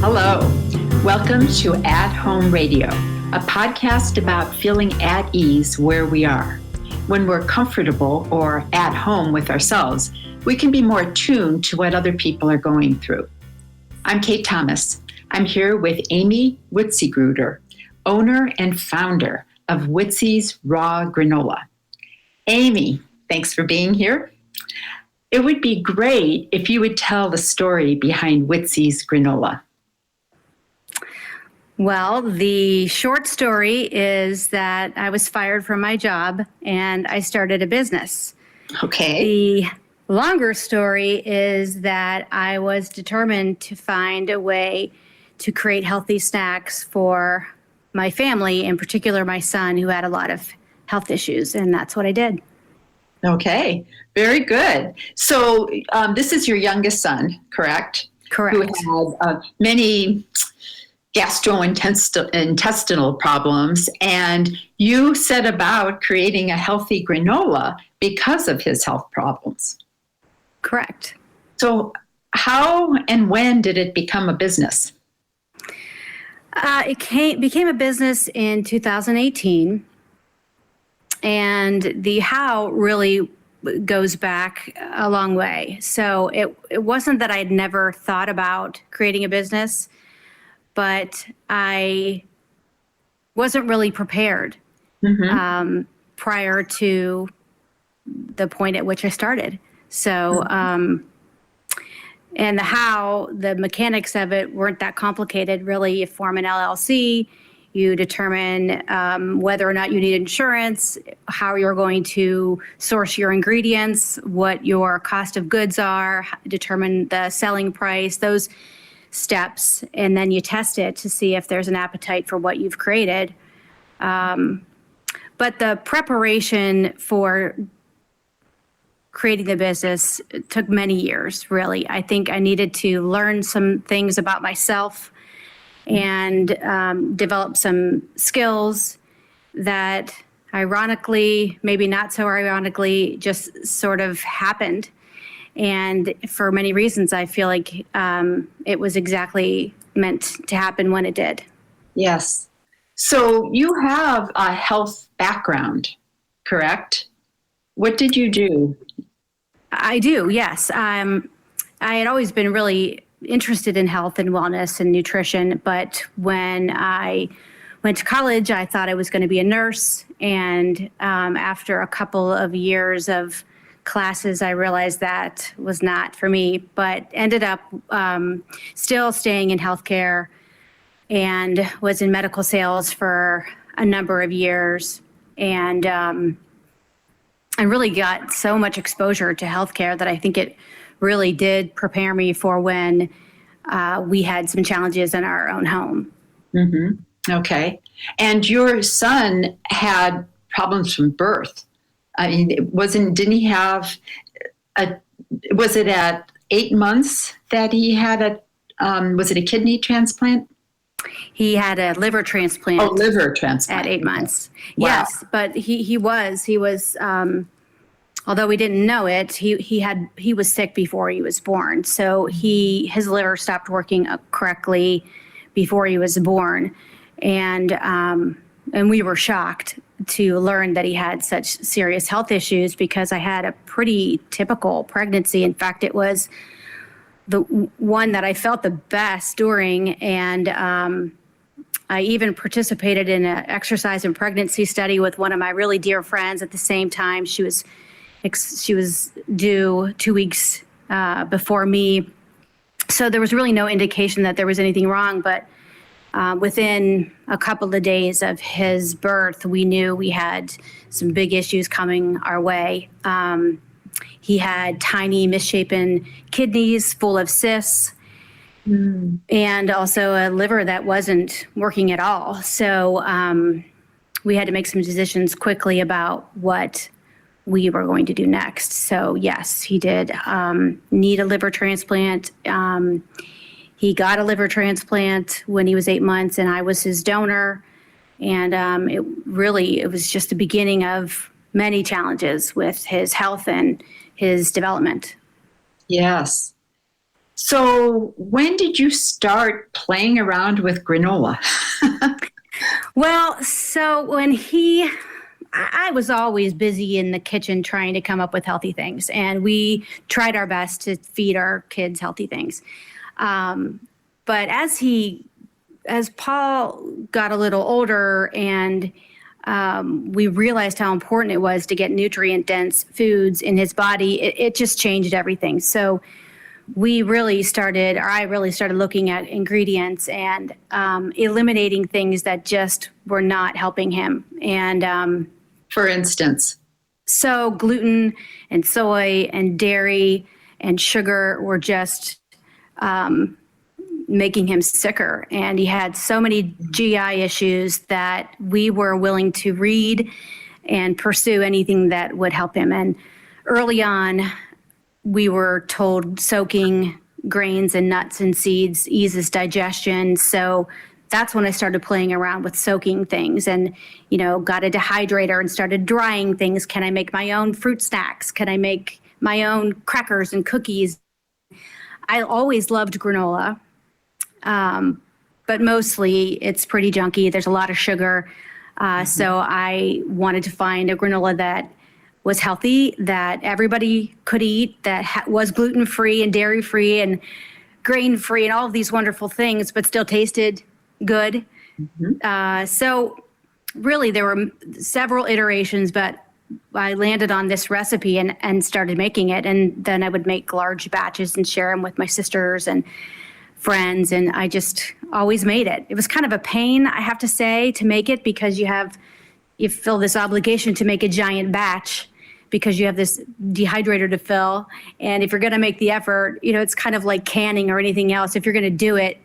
Hello. Welcome to At Home Radio, a podcast about feeling at ease where we are. When we're comfortable or at home with ourselves, we can be more attuned to what other people are going through. I'm Kate Thomas. I'm here with Amy Witzigreuter, owner and founder of Witzi's Raw Granola. Amy, thanks for being here. It would be great if you would tell the story behind Witzi's Granola. Well, the short story is that I was fired from my job and I started a business. Okay. The longer story is that I was determined to find a way to create healthy snacks for my family, in particular my son, who had a lot of health issues, and that's what I did. Okay, very good. So this is your youngest son, correct? Correct. Who had many gastrointestinal problems, and you set about creating a healthy granola because of his health problems. Correct. So how and when did it become a business? It became a business in 2018, and the how really goes back a long way. So it wasn't that I'd never thought about creating a business, but I wasn't really prepared prior to the point at which I started. So, and the mechanics of it weren't that complicated, really. You form an LLC, you determine whether or not you need insurance, how you're going to source your ingredients, what your cost of goods are, determine the selling price, those steps, and then you test it to see if there's an appetite for what you've created. But the preparation for creating the business took many years, really. I think I needed to learn some things about myself and develop some skills that ironically, maybe not so ironically, just sort of happened. And for many reasons, I feel like it was exactly meant to happen when it did. Yes. So you have a health background, correct? What did you do? I do, yes. I had always been really interested in health and wellness and nutrition, but when I went to college, I thought I was going to be a nurse. And after a couple of years of classes, I realized that was not for me, but ended up still staying in healthcare and was in medical sales for a number of years. And I really got so much exposure to healthcare that I think it really did prepare me for when we had some challenges in our own home. Mm-hmm. Okay. And your son had problems from birth. I mean, didn't he have was it at 8 months that he had was it a kidney transplant? He had a liver transplant. Oh, liver transplant. At 8 months. Wow. Yes, but he was, although we didn't know it, he was sick before he was born. So his liver stopped working correctly before he was born. And we were shocked to learn that he had such serious health issues because I had a pretty typical pregnancy. In fact, it was the one that I felt the best during. And I even participated in an exercise and pregnancy study with one of my really dear friends at the same time. She was due 2 weeks before me. So there was really no indication that there was anything wrong, but within a couple of days of his birth, we knew we had some big issues coming our way. He had tiny misshapen kidneys full of cysts and also a liver that wasn't working at all. So we had to make some decisions quickly about what we were going to do next. So yes, he did need a liver transplant. He got a liver transplant when he was 8 months, and I was his donor. And it was just the beginning of many challenges with his health and his development. Yes. So when did you start playing around with granola? Well, so I was always busy in the kitchen trying to come up with healthy things, and we tried our best to feed our kids healthy things. But as Paul got a little older and we realized how important it was to get nutrient-dense foods in his body, it just changed everything. So I really started looking at ingredients and eliminating things that just were not helping him. And For instance, so gluten and soy and dairy and sugar were just making him sicker. And he had so many GI issues that we were willing to read and pursue anything that would help him. And early on, we were told soaking grains and nuts and seeds eases digestion. So that's when I started playing around with soaking things and, got a dehydrator and started drying things. Can I make my own fruit snacks? Can I make my own crackers and cookies? I always loved granola, but mostly it's pretty junky. There's a lot of sugar. So I wanted to find a granola that was healthy, that everybody could eat, that was gluten-free and dairy-free and grain-free and all of these wonderful things, but still tasted good. So really there were several iterations, but I landed on this recipe and started making it. And then I would make large batches and share them with my sisters and friends. And I just always made it. It was kind of a pain, I have to say, to make it because you feel this obligation to make a giant batch because you have this dehydrator to fill. And if you're going to make the effort, it's kind of like canning or anything else. If you're going to do it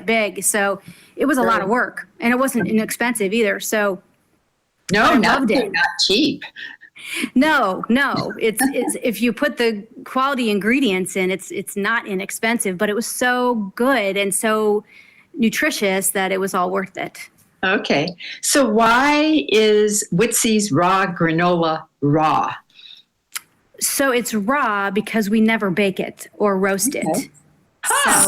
big. So it was a lot of work, and it wasn't inexpensive either. So no, not cheap. No, it's if you put the quality ingredients in, it's not inexpensive, but it was so good and so nutritious that it was all worth it. Okay. So why is Witzi's raw granola raw? So it's raw because we never bake it or roast it. Huh.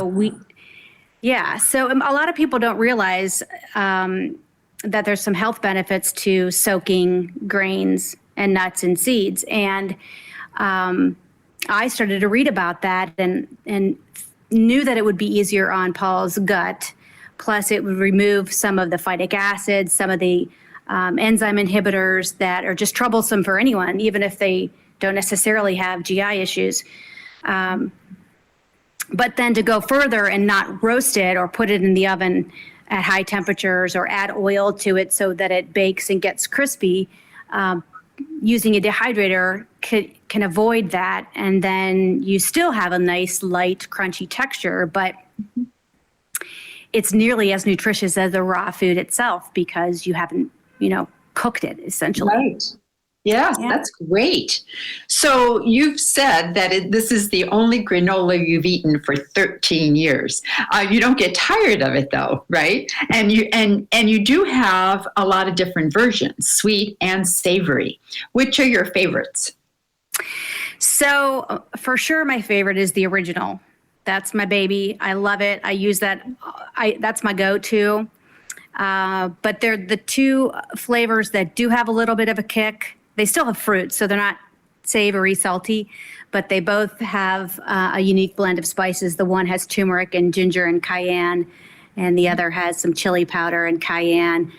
So a lot of people don't realize that there's some health benefits to soaking grains and nuts and seeds. And I started to read about that and knew that it would be easier on Paul's gut. Plus it would remove some of the phytic acids, some of the enzyme inhibitors that are just troublesome for anyone, even if they don't necessarily have GI issues. But then to go further and not roast it or put it in the oven at high temperatures or add oil to it so that it bakes and gets crispy, using a dehydrator can avoid that. And then you still have a nice, light, crunchy texture, but it's nearly as nutritious as the raw food itself because you haven't, cooked it essentially. Right. Yeah, that's great. So you've said that this is the only granola you've eaten for 13 years. You don't get tired of it though, right? And you do have a lot of different versions, sweet and savory. Which are your favorites? So for sure, my favorite is the original. That's my baby. I love it. I use that. That's my go-to. But they're the two flavors that do have a little bit of a kick. They still have fruit, so they're not savory, salty, but they both have a unique blend of spices. The one has turmeric and ginger and cayenne, and the other has some chili powder and cayenne.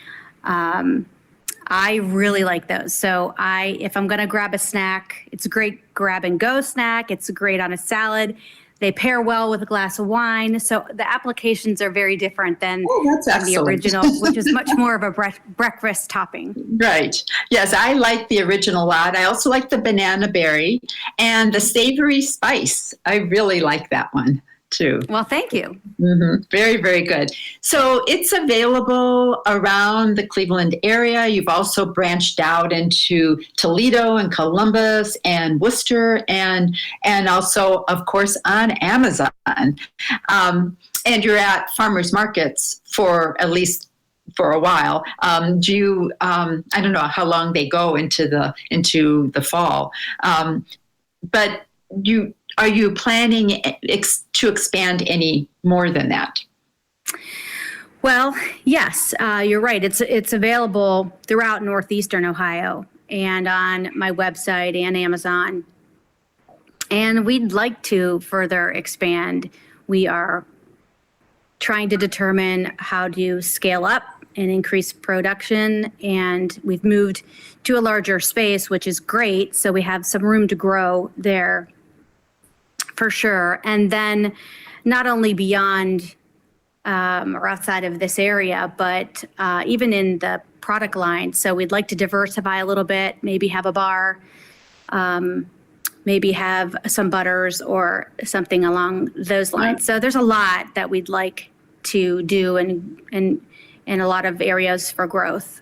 I really like those. So if I'm going to grab a snack, it's a great grab and go snack. It's great on a salad. They pair well with a glass of wine. So the applications are very different than the original, which is much more of a breakfast topping. Right. Yes, I like the original a lot. I also like the banana berry and the savory spice. I really like that one too. Well, thank you. Mm-hmm. Very, very good. So it's available around the Cleveland area. You've also branched out into Toledo and Columbus and Worcester and also, of course, on Amazon. And you're at farmers markets for at least for a while. I don't know how long they go into the fall. But are you planning to expand any more than that? Well, yes, you're right. It's available throughout northeastern Ohio and on my website and Amazon. And we'd like to further expand. We are trying to determine how to scale up and increase production. And we've moved to a larger space, which is great. So we have some room to grow there for sure. And then not only beyond or outside of this area, but even in the product line. So we'd like to diversify a little bit, maybe have a bar, maybe have some butters or something along those lines. So there's a lot that we'd like to do and a lot of areas for growth.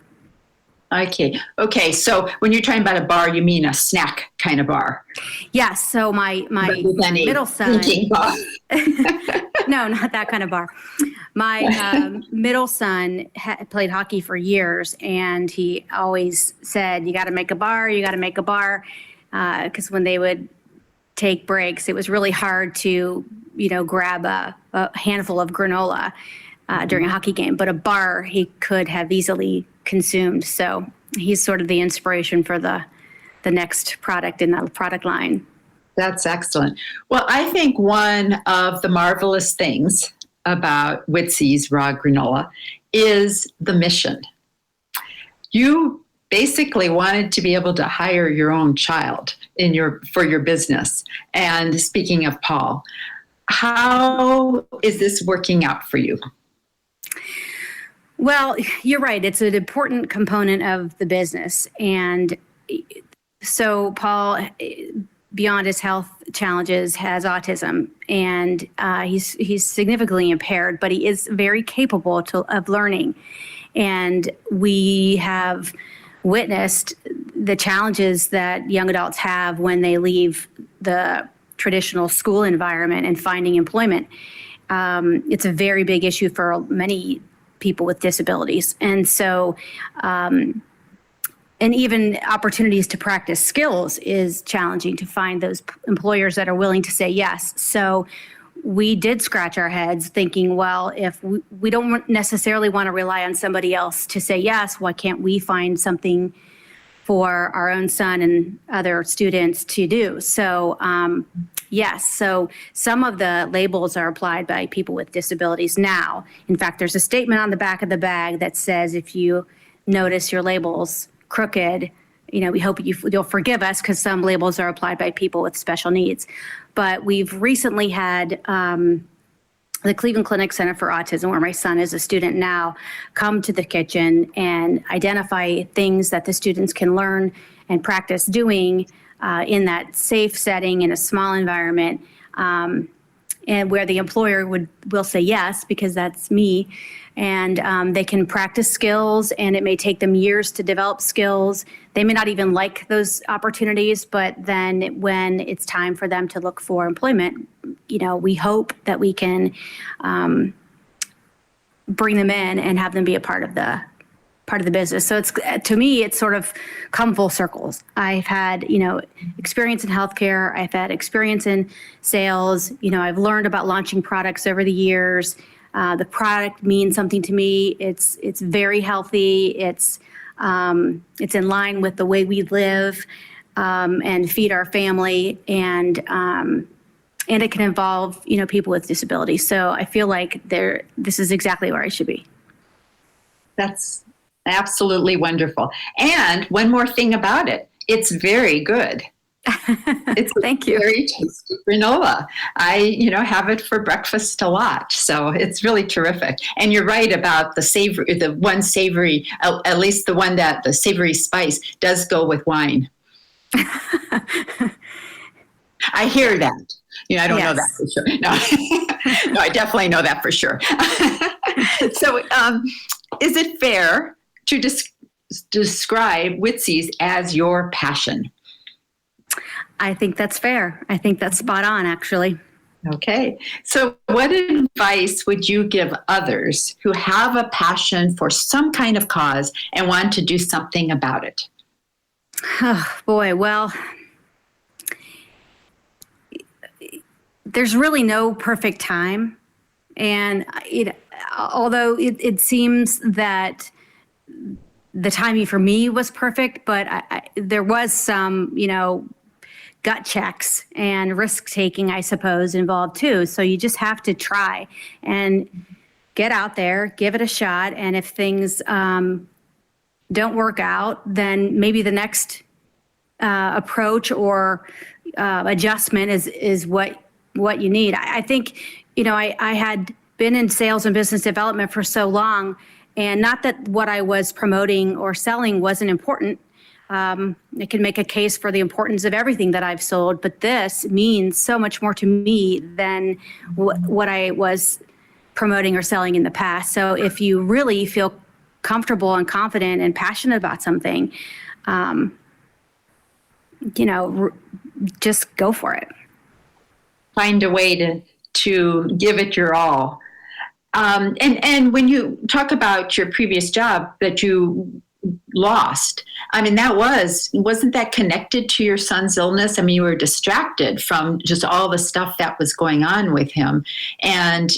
Okay. So when you're talking about a bar, you mean a snack kind of bar? Yes. So my middle son. Bar. No, not that kind of bar. My middle son played hockey for years, and he always said, "You got to make a bar. You got to make a bar," because when they would take breaks, it was really hard to, grab a handful of granola during a hockey game. But a bar he could have easily consumed. So he's sort of the inspiration for the next product in the product line. That's excellent. Well, I think one of the marvelous things about Witzi's raw granola is the mission. You basically wanted to be able to hire your own child for your business. And speaking of Paul, how is this working out for you? Well, you're right. It's an important component of the business. And so Paul, beyond his health challenges, has autism, and he's significantly impaired, but he is very capable of learning. And we have witnessed the challenges that young adults have when they leave the traditional school environment and finding employment. It's a very big issue for many people with disabilities. And so, and even opportunities to practice skills is challenging to find those employers that are willing to say yes. So we did scratch our heads thinking, well, if we don't necessarily want to rely on somebody else to say yes, why can't we find something for our own son and other students to do? So yes, so some of the labels are applied by people with disabilities now. In fact, there's a statement on the back of the bag that says, if you notice your labels crooked, we hope you'll forgive us, because some labels are applied by people with special needs. But we've recently had the Cleveland Clinic Center for Autism, where my son is a student now, come to the kitchen and identify things that the students can learn and practice doing in that safe setting in a small environment, and where the employer will say yes, because that's me, and they can practice skills, and it may take them years to develop skills. They may not even like those opportunities, but then when it's time for them to look for employment, we hope that we can bring them in and have them be a part of the business. So to me, it's sort of come full circles. I've had, experience in healthcare. I've had experience in sales. I've learned about launching products over the years. The product means something to me. It's very healthy. It's in line with the way we live and feed our family, and it can involve people with disabilities. So I feel like this is exactly where I should be. That's absolutely wonderful. And one more thing about it, it's very good. It's Thank you. Very tasty granola. I, have it for breakfast a lot. So it's really terrific. And you're right about the savory, at least the one that the savory spice does go with wine. I hear that. I don't know that for sure. No, no, I definitely know that for sure. So is it fair to describe Witzi's as your passion? I think that's fair. I think that's spot on, actually. Okay. So what advice would you give others who have a passion for some kind of cause and want to do something about it? Oh, boy. Well, there's really no perfect time. And although it seems that the timing for me was perfect, but there was some, gut checks and risk taking, I suppose, involved too. So you just have to try and get out there, give it a shot. And if things don't work out, then maybe the next approach or adjustment is what you need. I think, I had been in sales and business development for so long, and not that what I was promoting or selling wasn't important. I can make a case for the importance of everything that I've sold, but this means so much more to me than what I was promoting or selling in the past. So if you really feel comfortable and confident and passionate about something, just go for it. Find a way to give it your all. And when you talk about your previous job that you lost, wasn't that connected to your son's illness? You were distracted from just all the stuff that was going on with him, and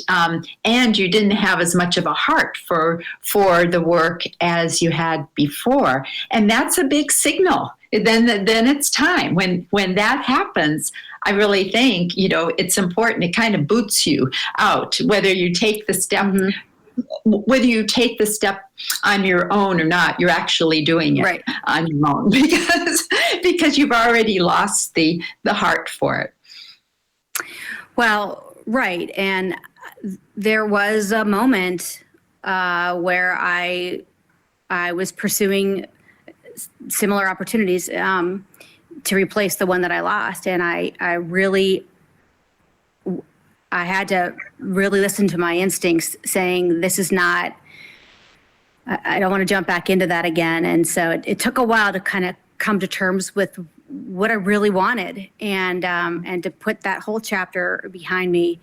you didn't have as much of a heart for the work as you had before, and that's a big signal. Then it's time. When that happens, I really think, it's important. It kind of boots you out, whether you take the step, whether you take the step on your own or not. You're actually doing it on your own because you've already lost the heart for it. Well, right. And there was a moment where I was pursuing similar opportunities to replace the one that I lost. And I had to really listen to my instincts saying, this is not, I don't want to jump back into that again. And so it took a while to kind of come to terms with what I really wanted, and to put that whole chapter behind me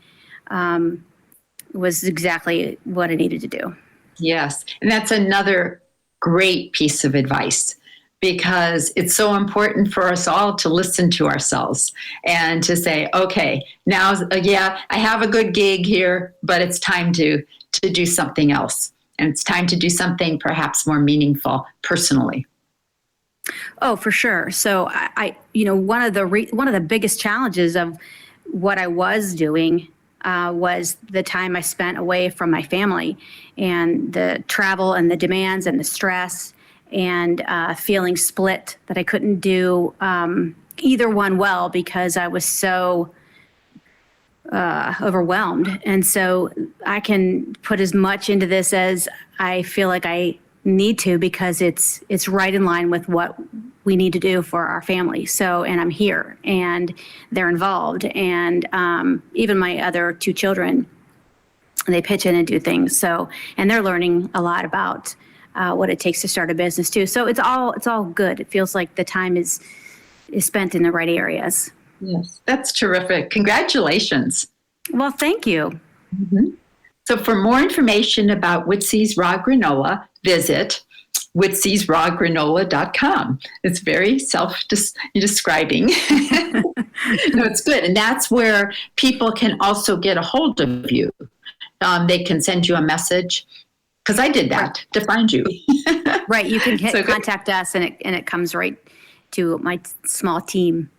was exactly what I needed to do. Yes. And that's another great piece of advice, because it's so important for us all to listen to ourselves and to say, okay, now, I have a good gig here, but it's time to do something else. And it's time to do something perhaps more meaningful personally. Oh, for sure. So one of the biggest challenges of what I was doing was the time I spent away from my family, and the travel and the demands and the stress, and feeling split that I couldn't do either one well because I was so overwhelmed. And so I can put as much into this as I feel like I need to, because it's right in line with what we need to do for our family. So, and I'm here, and they're involved, and even my other two children, they pitch in and do things. So, and they're learning a lot about what it takes to start a business too. So it's all good. It feels like the time is spent in the right areas. Yes, that's terrific. Congratulations. Well, thank you. Mm-hmm. So for more information about Witzi's Raw Granola, visit witzisrawgranola.com. It's very self-describing. No, it's good. And that's where people can also get a hold of you. They can send you a message, because I did that to find you. Right. You can contact us, and it comes right to my small team.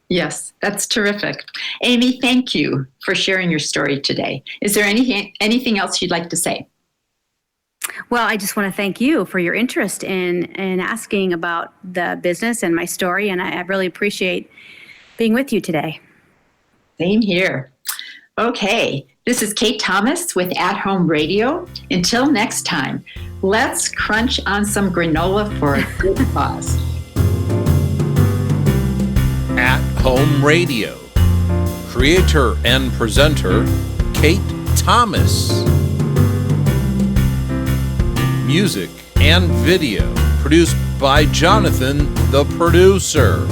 Yes, that's terrific. Amy, thank you for sharing your story today. Is there anything else you'd like to say? Well, I just want to thank you for your interest in asking about the business and my story, and I really appreciate being with you today. Same here. Okay, this is Kate Thomas with At Home Radio. Until next time, let's crunch on some granola for a good cause. At Home Radio. Creator and presenter, Kate Thomas. Music and video produced by Jonathan, the producer.